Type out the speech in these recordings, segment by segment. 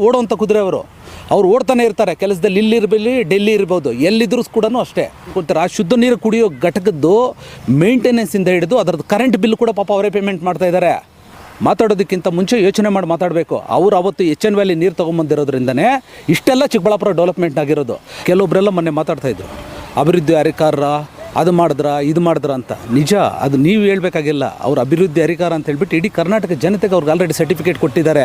ಓಡೋವಂಥ ಕುದುರೆ ಅವ್ರು ಓಡ್ತಾನೆ ಇರ್ತಾರೆ. ಕೆಲಸದಲ್ಲಿ ಇಲ್ಲಿರಲಿ ಡೆಲ್ಲಿ ಇರ್ಬೋದು, ಎಲ್ಲಿದ್ರೂ ಕೂಡ ಅಷ್ಟೇ ಕೊಡ್ತಾರೆ. ಆ ಶುದ್ಧ ನೀರು ಕುಡಿಯೋ ಘಟಕದ್ದು ಮೇಂಟೆನೆನ್ಸಿಂದ ಹಿಡಿದು ಅದರದ್ದು ಕರೆಂಟ್ ಬಿಲ್ ಕೂಡ ಪಾಪ ಅವರೇ ಪೇಮೆಂಟ್ ಮಾಡ್ತಾಯಿದ್ದಾರೆ. ಮಾತಾಡೋದಕ್ಕಿಂತ ಮುಂಚೆ ಯೋಚನೆ ಮಾಡಿ ಮಾತಾಡಬೇಕು. ಅವರು ಅವತ್ತು ಎನ್ ವ್ಯಾಲಿ ನೀರು ತೊಗೊಂಬಂದಿರೋದ್ರಿಂದನೇ ಇಷ್ಟೆಲ್ಲ ಚಿಕ್ಕಬಳ್ಳಾಪುರ ಡೆವಲಪ್ಮೆಂಟ್ ಆಗಿರೋದು. ಕೆಲವೊಬ್ಬರೆಲ್ಲ ಮೊನ್ನೆ ಮಾತಾಡ್ತಾಯಿದ್ರು, ಅಭಿವೃದ್ಧಿ ಅಧಿಕಾರ ಅದು ಇದು ಮಾಡಿದ್ರ ಅಂತ. ನಿಜ, ಅದು ನೀವು ಹೇಳ್ಬೇಕಾಗಿಲ್ಲ. ಅವ್ರು ಅಭಿವೃದ್ಧಿ ಅಧಿಕಾರ ಅಂತ ಹೇಳ್ಬಿಟ್ಟು ಇಡೀ ಕರ್ನಾಟಕ ಜನತೆಗೆ ಅವ್ರಿಗೆ ಆಲ್ರೆಡಿ ಸರ್ಟಿಫಿಕೇಟ್ ಕೊಟ್ಟಿದ್ದಾರೆ.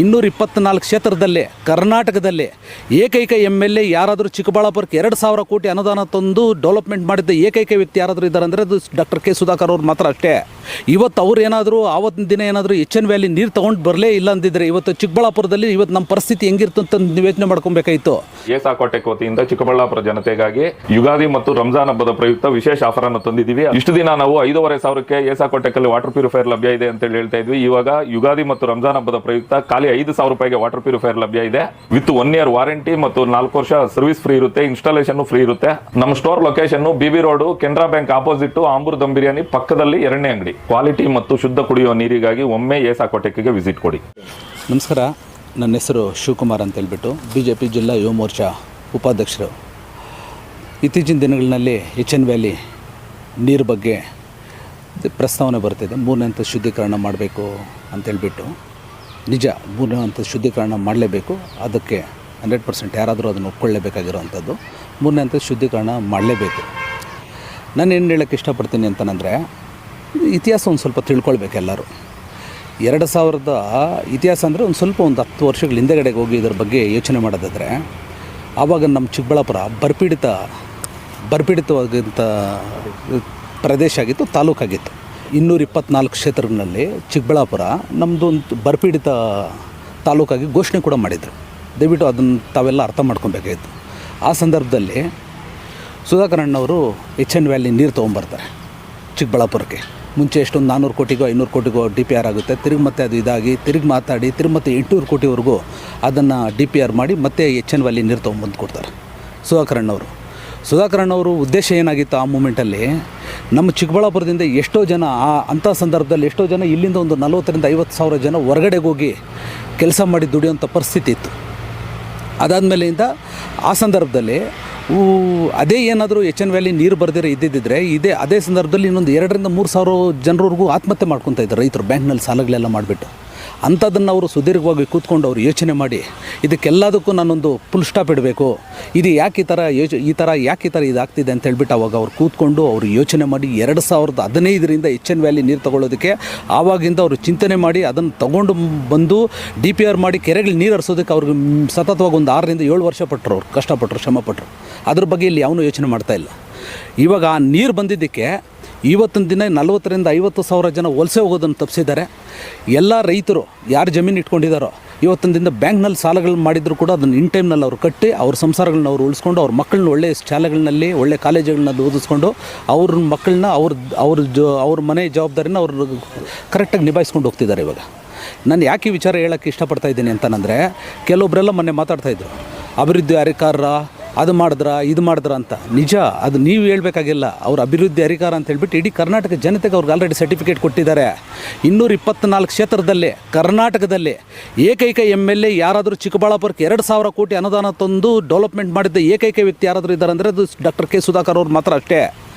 224 ಕ್ಷೇತ್ರದಲ್ಲಿ ಕರ್ನಾಟಕದಲ್ಲಿ ಏಕೈಕ MLA ಯಾರಾದರೂ ಚಿಕ್ಕಬಳ್ಳಾಪುರಕ್ಕೆ 2,000 ಕೋಟಿ ಅನುದಾನ ತಂದು ಡೆವಲಪ್ಮೆಂಟ್ ಮಾಡಿದ್ದ ಏಕೈಕ ವ್ಯಕ್ತಿ ಯಾರಾದರೂ ಇದ್ದಾರೆ ಅಂದರೆ ಅದು ಡಾಕ್ಟರ್ ಕೆ ಸುಧಾಕರ್ ಅವ್ರು ಮಾತ್ರ ಅಷ್ಟೇ. ಇವತ್ತು ಅವ್ರು ಏನಾದರೂ ಆವತ್ತಿನ ದಿನ ಏನಾದರೂ ಎನ್ ವ್ಯಾಲಿ ನೀರು ತೊಗೊಂಡು ಬರಲೇ ಇಲ್ಲ ಅಂದಿದ್ರೆ ಇವತ್ತು ಚಿಕ್ಕಬಳ್ಳಾಪುರದಲ್ಲಿ ಇವತ್ತು ನಮ್ಮ ಪರಿಸ್ಥಿತಿ ಹೆಂಗಿರ್ತು ಅಂತ ನೀವು ಯೋಚನೆ ಮಾಡ್ಕೊಬೇಕಾಯಿತು. ಏಸಾಕೋಟೆಕ್ ವತಿಯಿಂದ ಚಿಕ್ಕಬಳ್ಳಾಪುರ ಜನತೆಗಾಗಿ ಯುಗಾದಿ ಮತ್ತು ರಂಜಾನ್ ಹಬ್ಬದ ಪ್ರಯುಕ್ತ ವಿಶೇಷ ಆಫರ್ ಅನ್ನು ತಂದಿದ್ದೀವಿ. ಇಷ್ಟು ದಿನ ನಾವು 5,500ಕ್ಕೆ ಏಸಾಕೋಟೆಕ್ ಅಲ್ಲಿ ವಾಟರ್ ಪ್ಯೂರಿಫೈಯರ್ ಲಭ್ಯ ಇದೆ ಅಂತ ಹೇಳ್ತಾ ಇದ್ವಿ. ಇವಾಗ ಯುಗಾದಿ ಮತ್ತು ರಂಜಾನ್ ಹಬ್ಬದ ಪ್ರಯುಕ್ತ ಖಾಲಿ 5,000 ರೂಪಾಯಿಗೆ ವಾಟರ್ ಪ್ಯೂರಿಫೈಯರ್ ಲಭ್ಯ ಇದೆ. ವಿತ್ 1 ಇಯರ್ ವಾರಂಟಿ ಮತ್ತು 4 ವರ್ಷ ಸರ್ವಿಸ್ ಫ್ರೀ ಇರುತ್ತೆ. ಇನ್ಸ್ಟಾಲೇಷನ್ ಫ್ರೀ ಇರುತ್ತೆ. ನಮ್ಮ store location BB road, Canara bank opposite, Ambur dum biryani ಪಕ್ಕದಲ್ಲಿ 2ನೇ ಅಂಗಡಿ. ಕ್ವಾಲಿಟಿ ಮತ್ತು ಶುದ್ಧ ಕುಡಿಯುವ ನೀರಿಗಾಗಿ ಒಮ್ಮೆ ಏಸಾಕೋಟೆಕ್ಗೆ ವಿಸಿಟ್ ಕೊಡಿ. ನಮಸ್ಕಾರ, ನನ್ನ ಹೆಸರು ಶಿವಕುಮಾರ್ ಅಂತ ಹೇಳ್ಬಿಟ್ಟು BJP ಜಿಲ್ಲಾ ಯುವ ಮೋರ್ಚಾ ಉಪಾಧ್ಯಕ್ಷರು. ಇತ್ತೀಚಿನ ದಿನಗಳಲ್ಲಿ ಎನ್ ವ್ಯಾಲಿ ನೀರು ಬಗ್ಗೆ ಪ್ರಸ್ತಾವನೆ ಬರ್ತಿದೆ. 3ನೇ ಹಂತದ ಶುದ್ಧೀಕರಣ ಮಾಡಬೇಕು ಅಂತೇಳ್ಬಿಟ್ಟು. ನಿಜ, 3ನೇ ಹಂತದ ಶುದ್ಧೀಕರಣ ಮಾಡಲೇಬೇಕು. ಅದಕ್ಕೆ 100% ಯಾರಾದರೂ ಅದನ್ನು ಒಪ್ಕೊಳ್ಳೇಬೇಕಾಗಿರೋವಂಥದ್ದು. 3ನೇ ಹಂತದ ಶುದ್ಧೀಕರಣ ಮಾಡಲೇಬೇಕು. ನಾನು ಏನು ಹೇಳೋಕ್ಕೆ ಇಷ್ಟಪಡ್ತೀನಿ ಅಂತಂದರೆ, ಇತಿಹಾಸ ಒಂದು ಸ್ವಲ್ಪ ತಿಳ್ಕೊಳ್ಬೇಕು ಎಲ್ಲರೂ. 2000ದ ಇತಿಹಾಸ ಅಂದರೆ ಒಂದು 10 ವರ್ಷಗಳ ಹಿಂದೆಗಡೆಗೆ ಹೋಗಿ ಇದರ ಬಗ್ಗೆ ಯೋಚನೆ ಮಾಡೋದಾದರೆ, ಆವಾಗ ನಮ್ಮ ಚಿಕ್ಕಬಳ್ಳಾಪುರ ಬರಪೀಡಿತವಾದಂಥ ಪ್ರದೇಶ ಆಗಿತ್ತು, ತಾಲೂಕಾಗಿತ್ತು. 224 ಕ್ಷೇತ್ರಗಳಲ್ಲಿ ಚಿಕ್ಕಬಳ್ಳಾಪುರ ನಮ್ಮದು ಒಂದು ಬರಪೀಡಿತ ತಾಲೂಕಾಗಿ ಘೋಷಣೆ ಕೂಡ ಮಾಡಿದರು. ದಯವಿಟ್ಟು ಅದನ್ನು ತಾವೆಲ್ಲ ಅರ್ಥ ಮಾಡ್ಕೊಬೇಕಾಗಿತ್ತು. ಆ ಸಂದರ್ಭದಲ್ಲಿ ಸುಧಾಕರ್ ಅಣ್ಣವರು ಎನ್ ವ್ಯಾಲಿ ನೀರು ತೊಗೊಂಬರ್ತಾರೆ ಚಿಕ್ಕಬಳ್ಳಾಪುರಕ್ಕೆ. ಮುಂಚೆ ಎಷ್ಟೊಂದು 400 ಕೋಟಿಗೋ 500 ಕೋಟಿಗೋ DPR ಆಗುತ್ತೆ. ತಿರುಗಿ ಮತ್ತೆ ಅದು ಇದಾಗಿ ಮಾತಾಡಿ ಮತ್ತೆ 800 ಕೋಟಿವರೆಗೂ ಅದನ್ನು DPR ಮಾಡಿ ಮತ್ತೆ ಎನ್ ವ್ಯಾಲಿ ನೀರು ತೊಗೊಂಬಂದು ಕೊಡ್ತಾರೆ ಸುಧಾಕರ್ ಅಣ್ಣವರು ಉದ್ದೇಶ ಏನಾಗಿತ್ತು ಆ ಮೂಮೆಂಟಲ್ಲಿ, ನಮ್ಮ ಚಿಕ್ಕಬಳ್ಳಾಪುರದಿಂದ ಎಷ್ಟೋ ಜನ ಅಂಥ ಸಂದರ್ಭದಲ್ಲಿ ಎಷ್ಟೋ ಜನ ಇಲ್ಲಿಂದ ಒಂದು 40,000 50 ಸಾವಿರ ಜನ ಹೊರಗಡೆಗೆ ಹೋಗಿ ಕೆಲಸ ಮಾಡಿ ದುಡಿಯೋಂಥ ಪರಿಸ್ಥಿತಿ ಇತ್ತು. ಅದಾದಮೇಲೆಯಿಂದ ಆ ಸಂದರ್ಭದಲ್ಲಿ ಅದೇ ಏನಾದರೂ ಎನ್ ವ್ಯಾಲಿ ನೀರು ಬರೆದಿರೋ ಇದ್ದಿದ್ದರೆ ಅದೇ ಸಂದರ್ಭದಲ್ಲಿ ಇನ್ನೊಂದು 2,000 3 ಸಾವಿರ ಜನರವರೆಗೂ ಆತ್ಮಹತ್ಯೆ ಮಾಡ್ಕೊತಾ ಇದ್ದಾರೆ ರೈತರು, ಬ್ಯಾಂಕ್ನಲ್ಲಿ ಸಾಲಗಳೆಲ್ಲ ಮಾಡಿಬಿಟ್ಟು. ಅಂಥದ್ದನ್ನು ಅವರು ಸುದೀರ್ಘವಾಗಿ ಕೂತ್ಕೊಂಡು ಅವರು ಯೋಚನೆ ಮಾಡಿ ಇದಕ್ಕೆಲ್ಲದಕ್ಕೂ ನಾನೊಂದು ಫುಲ್ ಸ್ಟಾಪ್ ಇಡಬೇಕು, ಇದು ಯಾಕೆ ಈ ಥರ ಇದಾಗ್ತಿದೆ ಅಂತ ಹೇಳ್ಬಿಟ್ಟು ಅವಾಗ ಅವ್ರು ಕೂತ್ಕೊಂಡು ಅವರು ಯೋಚನೆ ಮಾಡಿ 2015ರಿಂದ ಎನ್ ವ್ಯಾಲಿ ನೀರು ತೊಗೊಳ್ಳೋದಕ್ಕೆ ಆವಾಗಿಂದ ಅವರು ಚಿಂತನೆ ಮಾಡಿ ಅದನ್ನು ತೊಗೊಂಡು ಬಂದು DPR ಮಾಡಿ ಕೆರೆಗಳು ನೀರು ಹರಿಸೋದಕ್ಕೆ ಅವ್ರಿಗೆ ಸತತವಾಗಿ ಒಂದು 6ರಿಂದ 7 ವರ್ಷ ಪಟ್ಟರು. ಅವ್ರು ಕಷ್ಟಪಟ್ಟರು, ಶ್ರಮಪಟ್ಟರು. ಅದ್ರ ಬಗ್ಗೆ ಇಲ್ಲಿ ಯಾವನೂ ಯೋಚನೆ ಮಾಡ್ತಾಯಿಲ್ಲ. ಇವಾಗ ಆ ನೀರು ಬಂದಿದ್ದಕ್ಕೆ ಇವತ್ತಿನ ದಿನ 40,000ರಿಂದ 50 ಸಾವಿರ ಜನ ವಲಸೆ ಹೋಗೋದನ್ನು ತಪ್ಪಿಸಿದ್ದಾರೆ. ಎಲ್ಲ ರೈತರು ಯಾರು ಜಮೀನು ಇಟ್ಕೊಂಡಿದ್ದಾರೋ ಇವತ್ತಿನ ದಿನ ಬ್ಯಾಂಕ್ನಲ್ಲಿ ಸಾಲಗಳು ಮಾಡಿದ್ರು ಕೂಡ ಅದನ್ನು ಇನ್ ಟೈಮ್ನಲ್ಲಿ ಅವ್ರು ಕಟ್ಟಿ ಅವ್ರ ಸಂಸಾರಗಳನ್ನ ಅವ್ರು ಉಳಿಸ್ಕೊಂಡು ಅವ್ರ ಮಕ್ಕಳನ್ನ ಒಳ್ಳೆ ಶಾಲೆಗಳಲ್ಲಿ ಒಳ್ಳೆ ಕಾಲೇಜುಗಳಲ್ಲಿ ಓದಿಸ್ಕೊಂಡು ಅವ್ರ ಮಕ್ಕಳನ್ನ ಅವ್ರ ಮನೆ ಜವಾಬ್ದಾರಿನ ಅವರು ಕರೆಕ್ಟಾಗಿ ನಿಭಾಯಿಸ್ಕೊಂಡು ಹೋಗ್ತಿದ್ದಾರೆ. ಇವಾಗ ನಾನು ಯಾಕೆ ಈ ವಿಚಾರ ಹೇಳೋಕ್ಕೆ ಇಷ್ಟಪಡ್ತಾ ಇದ್ದೀನಿ ಅಂತಂದರೆ, ಕೆಲವೊಬ್ಬರೆಲ್ಲ ಮೊನ್ನೆ ಮಾತಾಡ್ತಾಯಿದ್ರು, ಅಭಿವೃದ್ಧಿ ಅಧಿಕಾರ ಅದು ಮಾಡಿದ್ರ ಅಂತ. ನಿಜ, ಅದು ನೀವು ಹೇಳ್ಬೇಕಾಗಿಲ್ಲ. ಅವ್ರು ಅಭಿವೃದ್ಧಿ ಅಧಿಕಾರ ಅಂತ ಹೇಳ್ಬಿಟ್ಟು ಇಡೀ ಕರ್ನಾಟಕ ಜನತೆಗೆ ಅವ್ರಿಗೆ ಆಲ್ರೆಡಿ ಸರ್ಟಿಫಿಕೇಟ್ ಕೊಟ್ಟಿದ್ದಾರೆ. 224 ಕ್ಷೇತ್ರದಲ್ಲಿ ಕರ್ನಾಟಕದಲ್ಲಿ ಏಕೈಕ MLA ಯಾರಾದರೂ ಚಿಕ್ಕಬಳ್ಳಾಪುರಕ್ಕೆ 2,000 ಕೋಟಿ ಅನುದಾನ ತಂದು ಡೆವಲಪ್ಮೆಂಟ್ ಮಾಡಿದ್ದ ಏಕೈಕ ವ್ಯಕ್ತಿ ಯಾರಾದರೂ ಇದ್ದಾರೆ ಅಂದರೆ ಅದು ಡಾಕ್ಟರ್ ಕೆ ಸುಧಾಕರ್ ಅವ್ರು ಮಾತ್ರ ಅಷ್ಟೇ.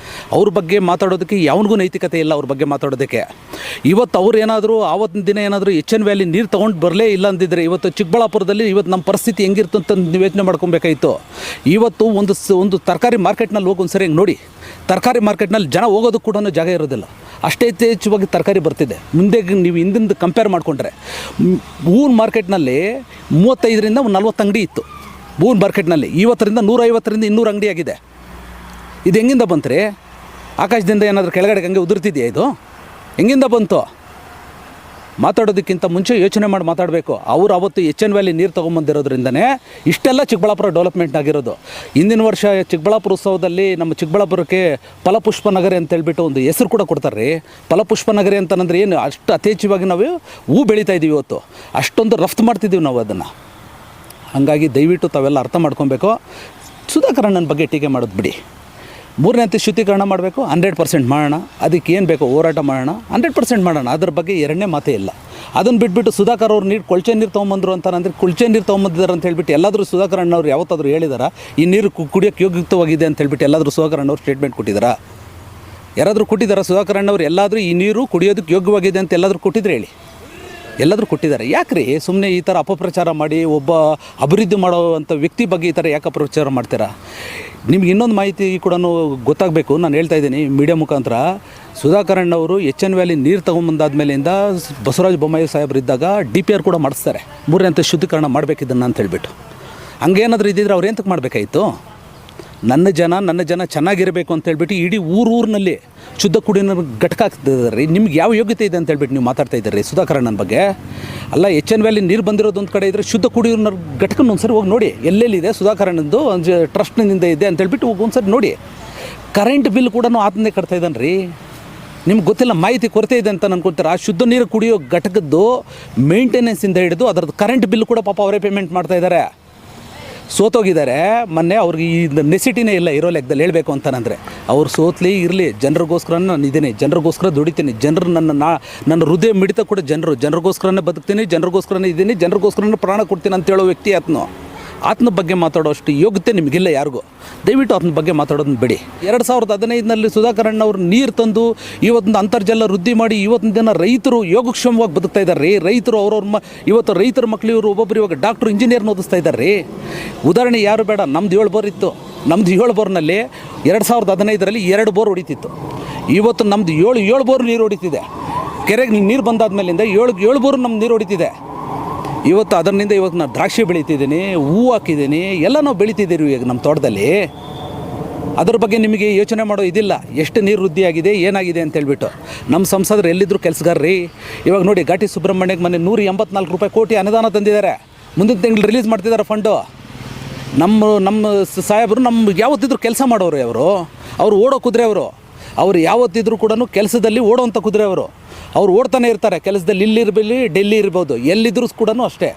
ಅವ್ರ ಬಗ್ಗೆ ಮಾತಾಡೋದಕ್ಕೆ ಯಾವನಿಗೂ ನೈತಿಕತೆ ಇಲ್ಲ. ಅವ್ರ ಬಗ್ಗೆ ಮಾತಾಡೋದಕ್ಕೆ ಇವತ್ತು ಅವ್ರು ಏನಾದರೂ ಆವತ್ತಿನ ದಿನ ಏನಾದರೂ ಎನ್ ವ್ಯಾಲಿ ನೀರು ತೊಗೊಂಡು ಬರಲೇ ಇಲ್ಲ ಅಂದಿದ್ರೆ ಇವತ್ತು ಚಿಕ್ಕಬಳ್ಳಾಪುರದಲ್ಲಿ ಇವತ್ತು ನಮ್ಮ ಪರಿಸ್ಥಿತಿ ಹೆಂಗಿರ್ತು ಅಂತ ನೀವು ಯೋಚನೆ ಮಾಡ್ಕೊಬೇಕಾಯಿತು. ಇವತ್ತು ಒಂದು ತರಕಾರಿ ಮಾರ್ಕೆಟ್ನಲ್ಲಿ ಹೋಗಿ ಒಂದು ಸರಿ ಹೆಂಗೆ ನೋಡಿ, ತರಕಾರಿ ಮಾರ್ಕೆಟ್ನಲ್ಲಿ ಜನ ಹೋಗೋದಕ್ಕೆ ಕೂಡ ಜಾಗ ಇರೋದಿಲ್ಲ. ಅಷ್ಟೇ ಯಥೇಚ್ಛವಾಗಿ ತರಕಾರಿ ಬರ್ತಿದೆ. ಮುಂದೆ ನೀವು ಹಿಂದಿಂದ ಕಂಪೇರ್ ಮಾಡಿಕೊಂಡ್ರೆ ಹೂವಿನ ಮಾರ್ಕೆಟ್ನಲ್ಲಿ 35ರಿಂದ 40 ಅಂಗಡಿ ಇತ್ತು. ಹೂವಿನ ಮಾರ್ಕೆಟ್ನಲ್ಲಿ ಇವತ್ತರಿಂದ 150ರಿಂದ 200 ಅಂಗಡಿ ಆಗಿದೆ. ಇದು ಹೆಂಗಿಂದ ಬಂತು ರೀ? ಆಕಾಶದಿಂದ ಏನಾದರೂ ಕೆಳಗಡೆ ಹಂಗೆ ಉದುರ್ತಿದೆಯಾ? ಇದು ಹೆಂಗಿಂದ ಬಂತು? ಮಾತಾಡೋದಕ್ಕಿಂತ ಮುಂಚೆ ಯೋಚನೆ ಮಾಡಿ ಮಾತಾಡಬೇಕು. ಅವರು ಅವತ್ತು ಎನ್ ವ್ಯಾಲಿ ನೀರು ತೊಗೊಂಬಂದಿರೋದ್ರಿಂದನೇ ಇಷ್ಟೆಲ್ಲ ಚಿಕ್ಕಬಳ್ಳಾಪುರ ಡೆವಲಪ್ಮೆಂಟ್ ಆಗಿರೋದು. ಹಿಂದಿನ ವರ್ಷ ಚಿಕ್ಕಬಳ್ಳಾಪುರ ಉತ್ಸವದಲ್ಲಿ ನಮ್ಮ ಚಿಕ್ಕಬಳ್ಳಾಪುರಕ್ಕೆ ಫಲಪುಷ್ಪ ನಗರಿ ಅಂತೇಳ್ಬಿಟ್ಟು ಒಂದು ಹೆಸರು ಕೂಡ ಕೊಡ್ತಾರೆ ರೀ. ಫಲಪುಷ್ಪ ನಗರಿ ಅಂತಂದರೆ ಏನು, ಅಷ್ಟು ಯಥೇಚ್ಛವಾಗಿ ನಾವು ಹೂ ಬೆಳೀತಾ ಇದ್ದೀವಿ. ಇವತ್ತು ಅಷ್ಟೊಂದು ರಫ್ತು ಮಾಡ್ತಿದ್ದೀವಿ ನಾವು ಅದನ್ನು. ಹಾಗಾಗಿ ದಯವಿಟ್ಟು ತಾವೆಲ್ಲ ಅರ್ಥ ಮಾಡ್ಕೊಬೇಕು. ಸುಧಾಕರ್ ಅಣ್ಣನ ಬಗ್ಗೆ ಟೀಕೆ ಮಾಡೋದು ಬಿಡಿ. 3ನೇ ಹಂತದ ಶುದ್ಧೀಕರಣ ಮಾಡಬೇಕು, 100% ಮಾಡೋಣ. ಅದಕ್ಕೆ ಏನು ಬೇಕೋ ಹೋರಾಟ ಮಾಡೋಣ, 100% ಮಾಡೋಣ. ಅದ್ರ ಬಗ್ಗೆ 2ನೇ ಮಾತೇ ಇಲ್ಲ. ಅದನ್ನು ಬಿಟ್ಬಿಟ್ಟು ಸುಧಾಕರ್ ಅವ್ರು ನೀರು ಕೊಳಚೆ ನೀರು ತೊಗೊಂಬಂದರು ಅಂತಾರಂದರೆ ಕೊಳಚೆ ನೀರು ತೊಗೊಂಬಂದಿದ್ದಾರೆ ಅಂತ ಹೇಳ್ಬಿಟ್ಟು ಎಲ್ಲಾದರೂ ಸುಧಾಕರ್ ಅಣ್ಣವ್ರು ಯಾವತ್ತಾದರೂ ಹೇಳಿದಾರ ಈ ನೀರು ಕುಡಿಯೋಕ್ಕೆ ಯೋಗ್ಯಯುಕ್ತವಾಗಿದೆ ಅಂತ ಹೇಳ್ಬಿಟ್ಟು ಎಲ್ಲಾದರೂ ಸುಧಾಕರ್ ಅಣ್ಣವ್ರು ಸ್ಟೇಟ್ಮೆಂಟ್ ಕೊಟ್ಟಿದ್ದಾರಾ? ಯಾರಾದರೂ ಕೊಟ್ಟಿದ್ದಾರಾ? ಸುಧಾಕರ್ ಅಣ್ಣವ್ರು ಎಲ್ಲಾದರೂ ಈ ನೀರು ಕುಡಿಯೋದಕ್ಕೆ ಯೋಗ್ಯವಾಗಿದೆ ಅಂತ ಎಲ್ಲಾದರೂ ಕೊಟ್ಟಿದ್ರೆ ಹೇಳಿ. ಎಲ್ಲಾದರೂ ಕೊಟ್ಟಿದ್ದಾರೆ. ಯಾಕ್ರಿ ಸುಮ್ಮನೆ ಈ ಥರ ಅಪಪ್ರಚಾರ ಮಾಡಿ ಒಬ್ಬ ಅಭಿವೃದ್ಧಿ ಮಾಡೋವಂಥ ವ್ಯಕ್ತಿ ಬಗ್ಗೆ ಈ ಥರ ಯಾಕೆ ಅಪಪ್ರಚಾರ ಮಾಡ್ತೀರಾ? ನಿಮ್ಗೆ ಇನ್ನೊಂದು ಮಾಹಿತಿ ಕೂಡ ಗೊತ್ತಾಗಬೇಕು. ನಾನು ಹೇಳ್ತಾ ಇದ್ದೀನಿ ಮೀಡಿಯಾ ಮುಖಾಂತರ, ಸುಧಾಕರ್ ಅಣ್ಣವರು ಎಚ್.ಎನ್. ವ್ಯಾಲಿ ನೀರು ತೊಗೊಂಬಂದಾದ್ಮೇಲಿಂದ ಬಸವರಾಜ ಬೊಮ್ಮಾಯಿ ಸಾಹೇಬ್ರು ಇದ್ದಾಗ DPR ಕೂಡ ಮಾಡಿಸ್ತಾರೆ, 3ನೇ ಹಂತ ಶುದ್ಧೀಕರಣ ಮಾಡಬೇಕಿದ್ದನ್ನು ಅಂತ ಹೇಳ್ಬಿಟ್ಟು. ಹಂಗೇನಾದರೂ ಇದ್ದಿದ್ರೆ ಅವ್ರು ಎಂತಕ್ಕೆ ಮಾಡಬೇಕಾಯಿತು? ನನ್ನ ಜನ ಚೆನ್ನಾಗಿರಬೇಕು ಅಂತ ಹೇಳ್ಬಿಟ್ಟು ಇಡೀ ಊರಿನಲ್ಲಿ ಶುದ್ಧ ಕುಡಿಯೋ ನೀರು ಘಟಕ ಹಾಕ್ತಿದ್ದಾರೆ ರೀ. ನಿಮ್ಗೆ ಯಾವ ಯೋಗ್ಯತೆ ಇದೆ ಅಂತ ಹೇಳ್ಬಿಟ್ಟು ನೀವು ಮಾತಾಡ್ತಾ ಇದ್ದೀರಿ ಸುಧಾಕರ್ ಅಣ್ಣನ ಬಗ್ಗೆ? ಅಲ್ಲ, ಎಚ್.ಎನ್. ವ್ಯಾಲಿ ನೀರು ಬಂದಿರೋದು ಒಂದು ಕಡೆ ಇದ್ದರೆ ಶುದ್ಧ ಕುಡಿಯೋ ನೀರು ಘಟಕನ ಒಂದು ಸರಿ ಹೋಗಿ ನೋಡಿ, ಎಲ್ಲೆಲ್ಲಿದೆ ಸುಧಾಕರ್ ಅಣ್ಣಂದು ಟ್ರಸ್ಟ್ನಿಂದ ಇದೆ ಅಂತ ಹೇಳ್ಬಿಟ್ಟು ಹೋಗಿ ಒಂದು ಸರಿ ನೋಡಿ. ಕರೆಂಟ್ ಬಿಲ್ ಕೂಡ ಆತನೇ ಕಟ್ತಾ ಇದ್ದಾನೆ ರೀ. ನಿಮ್ಗೆ ಗೊತ್ತಿಲ್ಲ, ಮಾಹಿತಿ ಕೊರತೆ ಇದೆ ಅಂತ ಅನ್ಕೊಳ್ತಾರೆ. ಆ ಶುದ್ಧ ನೀರು ಕುಡಿಯೋ ಘಟಕದ್ದು ಮೇಂಟೆನೆನ್ಸಿಂದ ಹಿಡಿದು ಅದರದ್ದು ಕರೆಂಟ್ ಬಿಲ್ ಕೂಡ ಪಾಪ ಅವರೇ ಪೇಮೆಂಟ್ ಮಾಡ್ತಾ ಇದ್ದಾರೆ. ಸೋತೋಗಿದ್ದಾರೆ. ಮೊನ್ನೆ ಅವ್ರಿಗೆ ಈ ನೆಸಿಟಿನೇ ಇಲ್ಲ ಇರೋ ಲೆಕ್ಕದಲ್ಲಿ ಹೇಳಬೇಕು ಅಂತಂದರೆ. ಅವ್ರು ಸೋತ್ಲಿ ಇರಲಿ, ಜನರಿಗೋಸ್ಕರ ನಾನು ಇದ್ದೀನಿ, ಜನರಿಗೋಸ್ಕರ ದುಡಿತೀನಿ, ಜನರು ನನ್ನ ಹೃದಯ ಮಿಡಿತ ಕೂಡ ಜನರಿಗೋಸ್ಕರನೇ ಬದುಕ್ತೀನಿ, ಜನರಿಗೋಸ್ಕರನೇ ಇದ್ದೀನಿ, ಜನರಿಗೋಸ್ಕರನೇ ಪ್ರಾಣ ಕೊಡ್ತೀನಿ ಅಂತ ಹೇಳೋ ವ್ಯಕ್ತಿ ಆತನ ಬಗ್ಗೆ ಮಾತಾಡೋ ಅಷ್ಟು ಯೋಗ್ಯತೆ ನಿಮಗಿಲ್ಲ ಯಾರಿಗೂ. ದಯವಿಟ್ಟು ಆತನ ಬಗ್ಗೆ ಮಾತಾಡೋದನ್ನ ಬಿಡಿ. 2015ನಲ್ಲಿ ಸುಧಾಕರ್ ಅಣ್ಣವ್ರು ನೀರು ತಂದು ಇವತ್ತೊಂದು ಅಂತರ್ಜಲ ವೃದ್ಧಿ ಮಾಡಿ ಇವತ್ತಿನ ದಿನ ರೈತರು ಯೋಗಕ್ಷೇಮವಾಗಿ ಬದುಕ್ತಾ ಇದ್ದಾರೆ ರೀ. ರೈತರು ಇವತ್ತು ರೈತರ ಮಕ್ಕಳು ಇವರು ಒಬ್ಬೊಬ್ಬರು ಇವಾಗ ಡಾಕ್ಟ್ರು, ಇಂಜಿನಿಯರ್ನ ಓದಿಸ್ತಾ ಇದ್ದಾರೆ ರೀ. ಉದಾಹರಣೆ ಯಾರು ಬೇಡ, ನಮ್ದು 7 ಬೋರ್ ಇತ್ತು. ನಮ್ಮದು 7 ಬೋರ್ನಲ್ಲಿ 2015ರಲ್ಲಿ 2 ಬೋರ್ ಹೊಡಿತಿತ್ತು. ಇವತ್ತು ನಮ್ಮದು 7 ಬೋರ್ ನೀರು ಹೊಡಿತಿದೆ. ಕೆರೆಗೆ ನೀರು ಬಂದಾದ್ಮೇಲಿಂದ 7 ಬೋರ್ ನಮ್ಮ ನೀರು ಹೊಡಿತಿದೆ. ಇವತ್ತು ಅದರಿಂದ ಇವತ್ತು ನಾನು ದ್ರಾಕ್ಷಿ ಬೆಳೀತಿದ್ದೀನಿ, ಹೂವು ಹಾಕಿದ್ದೀನಿ, ಎಲ್ಲ ನಾವು ಬೆಳೀತಿದ್ದೀವಿ ಈಗ ನಮ್ಮ ತೋಟದಲ್ಲಿ. ಅದ್ರ ಬಗ್ಗೆ ನಿಮಗೆ ಯೋಚನೆ ಮಾಡೋ ಇದಿಲ್ಲ, ಎಷ್ಟು ನೀರು ವೃದ್ಧಿ ಆಗಿದೆ ಏನಾಗಿದೆ ಅಂತ ಹೇಳ್ಬಿಟ್ಟು. ನಮ್ಮ ಸಂಸದರು ಎಲ್ಲಿದ್ದರೂ ಕೆಲಸಗಾರ್ರಿ. ಇವಾಗ ನೋಡಿ, ಘಾಟಿ ಸುಬ್ರಹ್ಮಣ್ಯಕ್ಕೆ ಮೊನ್ನೆ 184 ಕೋಟಿ ಅನುದಾನ ತಂದಿದ್ದಾರೆ. ಮುಂದಿನ ತಿಂಗಳು ರಿಲೀಸ್ ಮಾಡ್ತಿದ್ದಾರೆ ಫಂಡು. ನಮ್ಮ ಸಾಹೇಬರು ನಮ್ಗೆ ಯಾವತ್ತಿದ್ರು ಕೆಲಸ ಮಾಡೋರು. ಅವರು ಓಡೋ ಕುದುರೆ. ಅವರು ಯಾವತ್ತಿದ್ರು ಕೂಡ ಕೆಲಸದಲ್ಲಿ ಓಡೋವಂಥ ಕುದುರೆ. ಅವ್ರು ಓಡ್ತಾನೆ ಇರ್ತಾರೆ ಕೆಲಸದಲ್ಲಿ. ಇಲ್ಲಿರ್ಬಲ್ಲಿ ಡೆಲ್ಲಿ ಇರ್ಬೋದು, ಎಲ್ಲಿದ್ದರೂ ಕೂಡ ಅಷ್ಟೇ.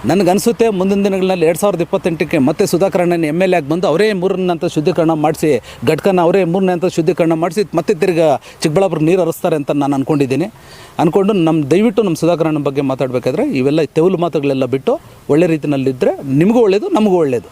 ನನಗನ್ಸುತ್ತೆ ಮುಂದಿನ ದಿನಗಳಲ್ಲಿ 2028ಕ್ಕೆ ಮತ್ತೆ ಸುಧಾಕರ್ ಅಣ್ಣನ MLA ಆಗಿ ಬಂದು ಅವರೇ 3ನೇ ಹಂತ ಶುದ್ಧೀಕರಣ ಮಾಡಿಸಿ, ಘಟಕನ ಅವರೇ 3ನೇ ಹಂತ ಶುದ್ಧೀಕರಣ ಮಾಡಿಸಿ ಮತ್ತೆ ತಿರ್ಗಿ ಚಿಕ್ಕಬಳ್ಳಾಪುರ ನೀರು ಹರಿಸ್ತಾರೆ ಅಂತ ನಾನು ಅಂದ್ಕೊಂಡಿದ್ದೀನಿ. ದಯವಿಟ್ಟು ನಮ್ಮ ಸುಧಾಕರ್ ಅಣ್ಣನ ಬಗ್ಗೆ ಮಾತಾಡಬೇಕಾದ್ರೆ ಇವೆಲ್ಲ ತೆವಲು ಮಾತುಗಳೆಲ್ಲ ಬಿಟ್ಟು ಒಳ್ಳೆ ರೀತಿಯಲ್ಲಿದ್ದರೆ ನಿಮಗೂ ಒಳ್ಳೆಯದು, ನಮಗೂ ಒಳ್ಳೆಯದು.